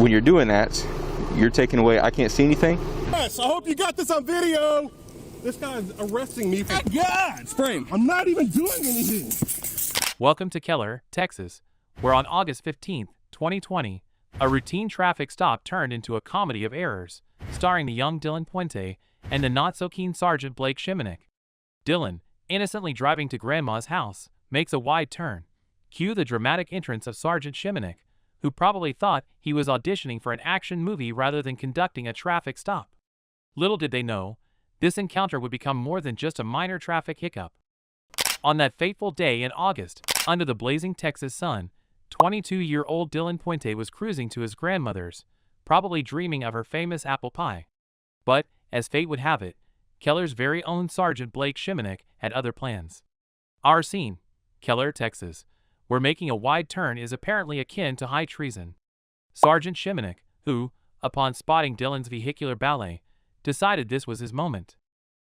When you're doing that, you're taking away, I can't see anything. Yes, I hope you got this on video. This guy's arresting me for God. Spray him. I'm not even doing anything. Welcome to Keller, Texas, where on August 15, 2020, a routine traffic stop turned into a comedy of errors, starring the young Dylan Puente and the not-so-keen Sergeant Blake Shimonek. Dylan, innocently driving to Grandma's house, makes a wide turn. Cue the dramatic entrance of Sergeant Shimonek, who probably thought he was auditioning for an action movie rather than conducting a traffic stop. Little did they know, this encounter would become more than just a minor traffic hiccup. On that fateful day in August, under the blazing Texas sun, 22-year-old Dylan Puente was cruising to his grandmother's, probably dreaming of her famous apple pie. But, as fate would have it, Keller's very own Sergeant Blake Shimonek had other plans. Our scene, Keller, Texas, where making a wide turn is apparently akin to high treason. Sergeant Shimonek, who, upon spotting Dylan's vehicular ballet, decided this was his moment.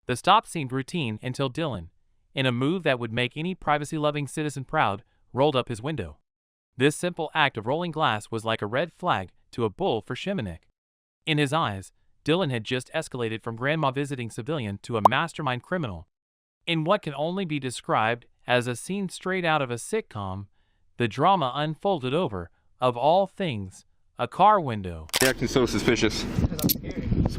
The stop seemed routine until Dylan, in a move that would make any privacy-loving citizen proud, rolled up his window. This simple act of rolling glass was like a red flag to a bull for Shimonek. In his eyes, Dylan had just escalated from grandma visiting civilian to a mastermind criminal. In what can only be described as a scene straight out of a sitcom, the drama unfolded over, of all things, a car window. You're acting so suspicious.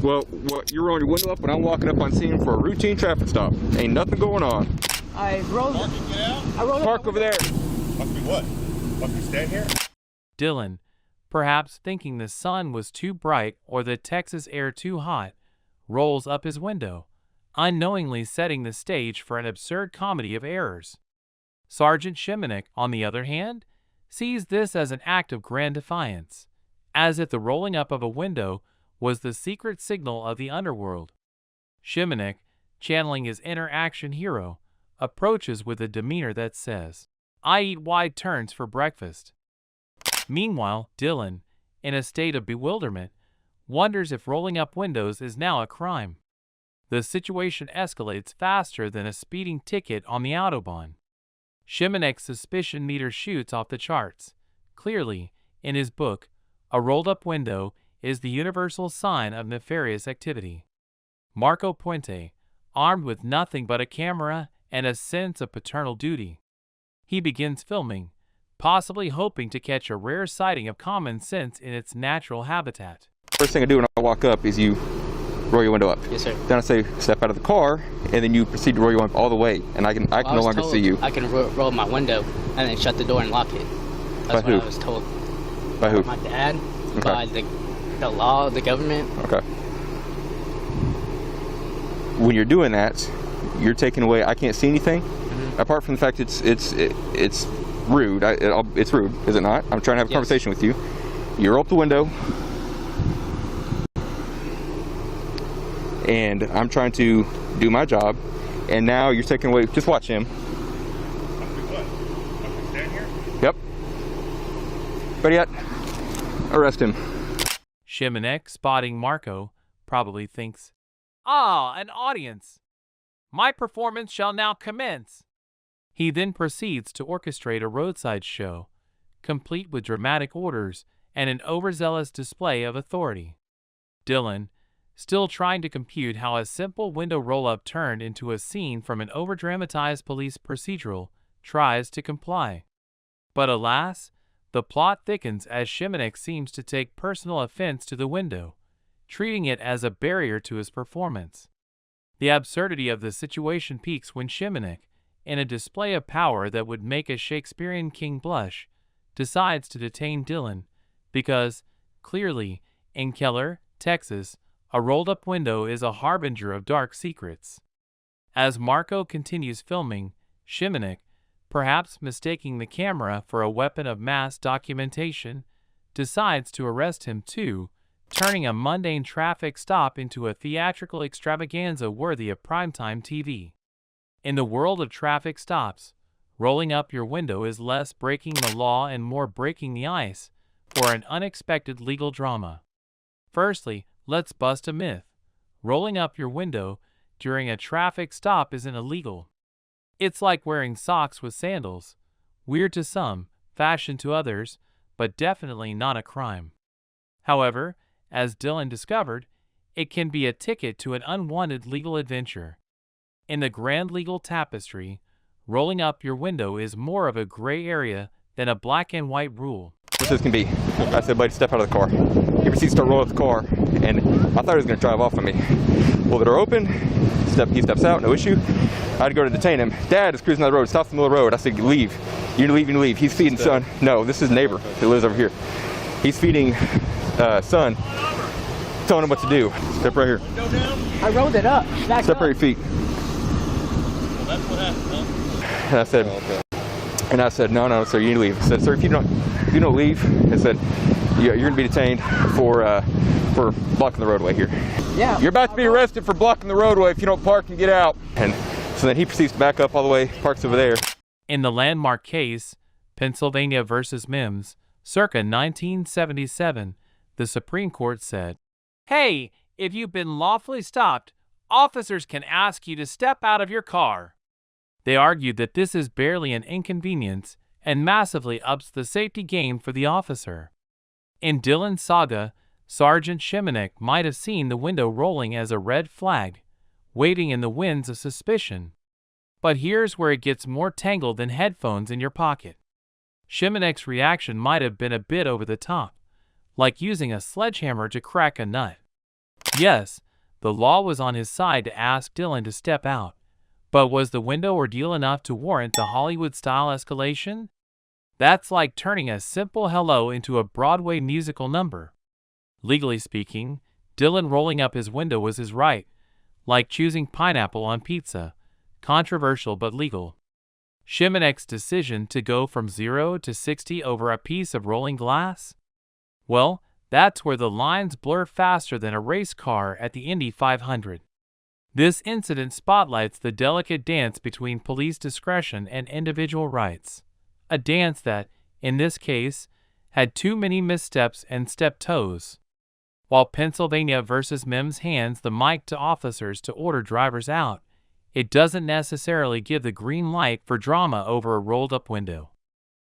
Well, you're rolling your window up when I'm walking up on scene for a routine traffic stop. Ain't nothing going on. I rolled Park over there. Must be what? Must we stand here? Dylan, perhaps thinking the sun was too bright or the Texas air too hot, rolls up his window, unknowingly setting the stage for an absurd comedy of errors. Sergeant Shimonek, on the other hand, sees this as an act of grand defiance, as if the rolling up of a window was the secret signal of the underworld. Shimonek, channeling his inner action hero, approaches with a demeanor that says, "I eat wide turns for breakfast." Meanwhile, Dylan, in a state of bewilderment, wonders if rolling up windows is now a crime. The situation escalates faster than a speeding ticket on the Autobahn. Shimonek's suspicion meter shoots off the charts. Clearly, in his book, a rolled-up window is the universal sign of nefarious activity. Marco Puente, armed with nothing but a camera and a sense of paternal duty, he begins filming, possibly hoping to catch a rare sighting of common sense in its natural habitat. First thing I do when I walk up is you roll your window up. Yes, sir. Then I say, step out of the car, and then you proceed to roll your window up all the way, and I can no longer see you. I can roll my window and then shut the door and lock it. That's By who? what I was told. By who? My dad. Okay. By the law, the government. Okay. When you're doing that, you're taking away, I can't see anything. Mm-hmm. Apart from the fact it's rude. It's rude, is it not? I'm trying to have a conversation with you. You roll up the window, and I'm trying to do my job, and now you're taking away, just watch him. Must we stand here? Yep. Ready yet? Arrest him. Shimonek, spotting Marco, probably thinks, "Ah, an audience! My performance shall now commence." He then proceeds to orchestrate a roadside show, complete with dramatic orders and an overzealous display of authority. Dylan, still trying to compute how a simple window roll-up turned into a scene from an overdramatized police procedural, tries to comply. But alas, the plot thickens as Shimonek seems to take personal offense to the window, treating it as a barrier to his performance. The absurdity of the situation peaks when Shimonek, in a display of power that would make a Shakespearean king blush, decides to detain Dylan because, clearly, in Keller, Texas, a rolled-up window is a harbinger of dark secrets. As Marco continues filming, Shimonek, perhaps mistaking the camera for a weapon of mass documentation, decides to arrest him too, turning a mundane traffic stop into a theatrical extravaganza worthy of primetime TV. In the world of traffic stops, rolling up your window is less breaking the law and more breaking the ice for an unexpected legal drama. Firstly, let's bust a myth. Rolling up your window during a traffic stop isn't illegal. It's like wearing socks with sandals. Weird to some, fashion to others, but definitely not a crime. However, as Dylan discovered, it can be a ticket to an unwanted legal adventure. In the grand legal tapestry, rolling up your window is more of a gray area than a black and white rule. This as can be. I said, buddy, step out of the car. He proceeds to roll up the car, and I thought he was going to drive off on me. Pull the door open, he steps out, no issue. I had to go to detain him. Dad is cruising down the road, stops in the middle of the road. I said, leave. You need to leave, you need to leave. He's feeding son. No, this is neighbor who lives over here. He's feeding son, telling him what to do. Step right here. I rolled it up. Step right your feet. Well, that's what happened, huh? And I said, no, sir, you need to leave. I said, sir, if you don't leave, I said, you're going to be detained for blocking the roadway here. Yeah. You're about to be arrested for blocking the roadway if you don't park and get out. And so then he proceeds to back up all the way, parks over there. In the landmark case, Pennsylvania versus Mims, circa 1977, the Supreme Court said, "Hey, if you've been lawfully stopped, officers can ask you to step out of your car." They argued that this is barely an inconvenience and massively ups the safety gain for the officer. In Dylan's saga, Sergeant Shimanek might have seen the window rolling as a red flag, waving in the winds of suspicion. But here's where it gets more tangled than headphones in your pocket. Shimanek's reaction might have been a bit over the top, like using a sledgehammer to crack a nut. Yes, the law was on his side to ask Dylan to step out, but was the window ordeal enough to warrant the Hollywood-style escalation? That's like turning a simple hello into a Broadway musical number. Legally speaking, Dylan rolling up his window was his right, like choosing pineapple on pizza, controversial but legal. Shimanek's decision to go from 0 to 60 over a piece of rolling glass? Well, that's where the lines blur faster than a race car at the Indy 500. This incident spotlights the delicate dance between police discretion and individual rights, a dance that, in this case, had too many missteps and stepped toes. While Pennsylvania versus Mims hands the mic to officers to order drivers out, it doesn't necessarily give the green light for drama over a rolled-up window.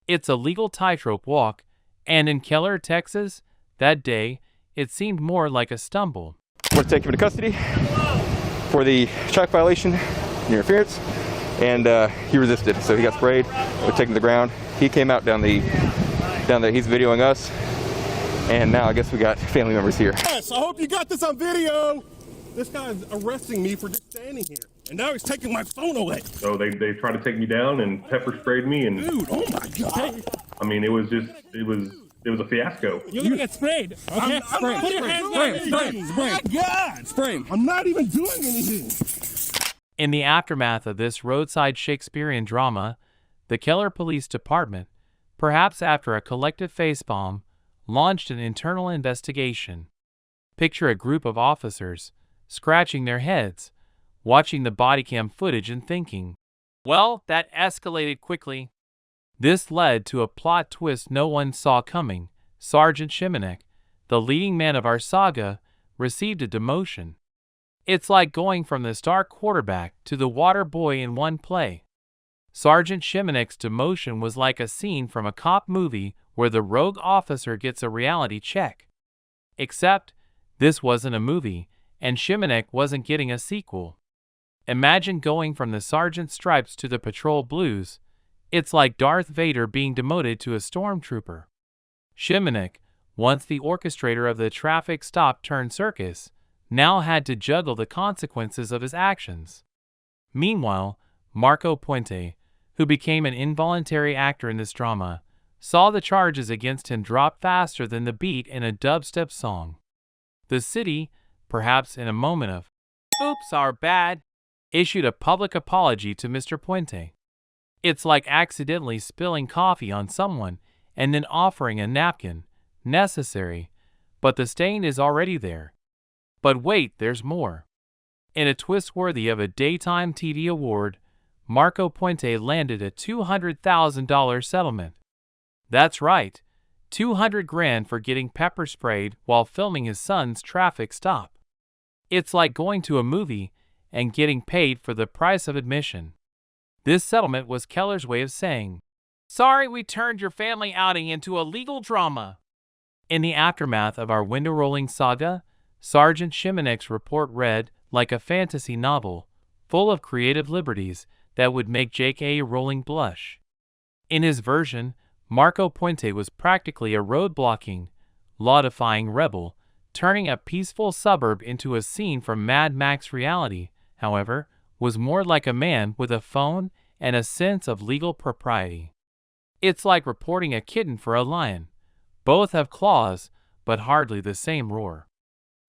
It's a legal tightrope walk, and in Keller, Texas, that day, it seemed more like a stumble. I want to take him into custody for the traffic violation, interference, and he resisted, so he got sprayed. We took him to the ground. He came out down there. He's videoing us, and now I guess we got family members here. Yes, I hope you got this on video. This guy's arresting me for just standing here, and now he's taking my phone away. So they tried to take me down and pepper sprayed me, and Dude, oh my God. I mean, it was a fiasco. You're gonna get sprayed. Okay, Spray. Put your hands down. My God. Spray him. I'm not even doing anything. In the aftermath of this roadside Shakespearean drama, the Keller Police Department, perhaps after a collective facepalm, launched an internal investigation. Picture a group of officers, scratching their heads, watching the bodycam footage and thinking, well, that escalated quickly. This led to a plot twist no one saw coming. Sergeant Shimanek, the leading man of our saga, received a demotion. It's like going from the star quarterback to the water boy in one play. Sergeant Shimanek's demotion was like a scene from a cop movie where the rogue officer gets a reality check. Except, this wasn't a movie, and Shimanek wasn't getting a sequel. Imagine going from the sergeant stripes to the patrol blues. It's like Darth Vader being demoted to a stormtrooper. Shimanek, once the orchestrator of the traffic stop turn circus, now had to juggle the consequences of his actions. Meanwhile, Marco Puente, who became an involuntary actor in this drama, saw the charges against him drop faster than the beat in a dubstep song. The city, perhaps in a moment of, "Oops, our bad," issued a public apology to Mr. Puente. It's like accidentally spilling coffee on someone and then offering a napkin, necessary, but the stain is already there. But wait, there's more. In a twist worthy of a daytime TV award, Marco Puente landed a $200,000 settlement. That's right, $200,000 for getting pepper sprayed while filming his son's traffic stop. It's like going to a movie and getting paid for the price of admission. This settlement was Keller's way of saying, sorry we turned your family outing into a legal drama. In the aftermath of our window rolling saga, Sergeant Shimonek's report read like a fantasy novel, full of creative liberties that would make J.K. Rowling blush. In his version, Marco Puente was practically a road-blocking, law-defying rebel, turning a peaceful suburb into a scene from Mad Max reality, however, was more like a man with a phone and a sense of legal propriety. It's like reporting a kitten for a lion. Both have claws, but hardly the same roar.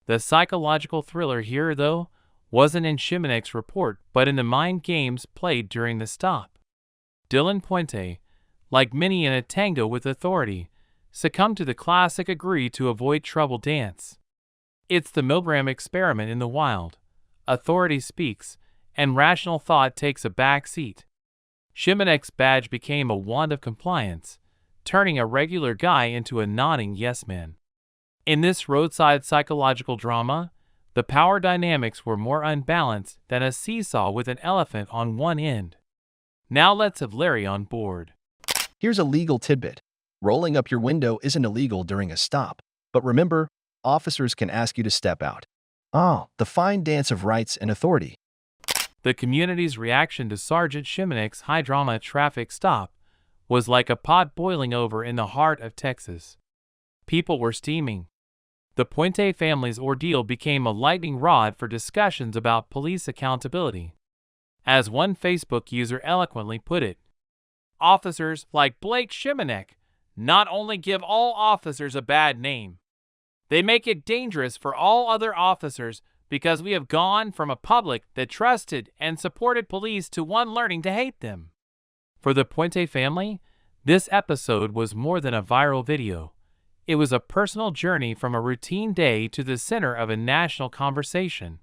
The psychological thriller here, though, wasn't in Shimonek's report, but in the mind games played during the stop. Dylan Puente, like many in a tango with authority, succumbed to the classic agree to avoid trouble dance. It's the Milgram experiment in the wild. Authority speaks, and rational thought takes a back seat. Shimonek's badge became a wand of compliance, turning a regular guy into a nodding yes man. In this roadside psychological drama, the power dynamics were more unbalanced than a seesaw with an elephant on one end. Now let's have Larry on board. Here's a legal tidbit. Rolling up your window isn't illegal during a stop, but remember, officers can ask you to step out. The fine dance of rights and authority. The community's reaction to Sergeant Shimonek's high-drama traffic stop was like a pot boiling over in the heart of Texas. People were steaming. The Puente family's ordeal became a lightning rod for discussions about police accountability. As one Facebook user eloquently put it, officers like Blake Shimonek not only give all officers a bad name, they make it dangerous for all other officers because we have gone from a public that trusted and supported police to one learning to hate them. For the Puente family, this episode was more than a viral video. It was a personal journey from a routine day to the center of a national conversation.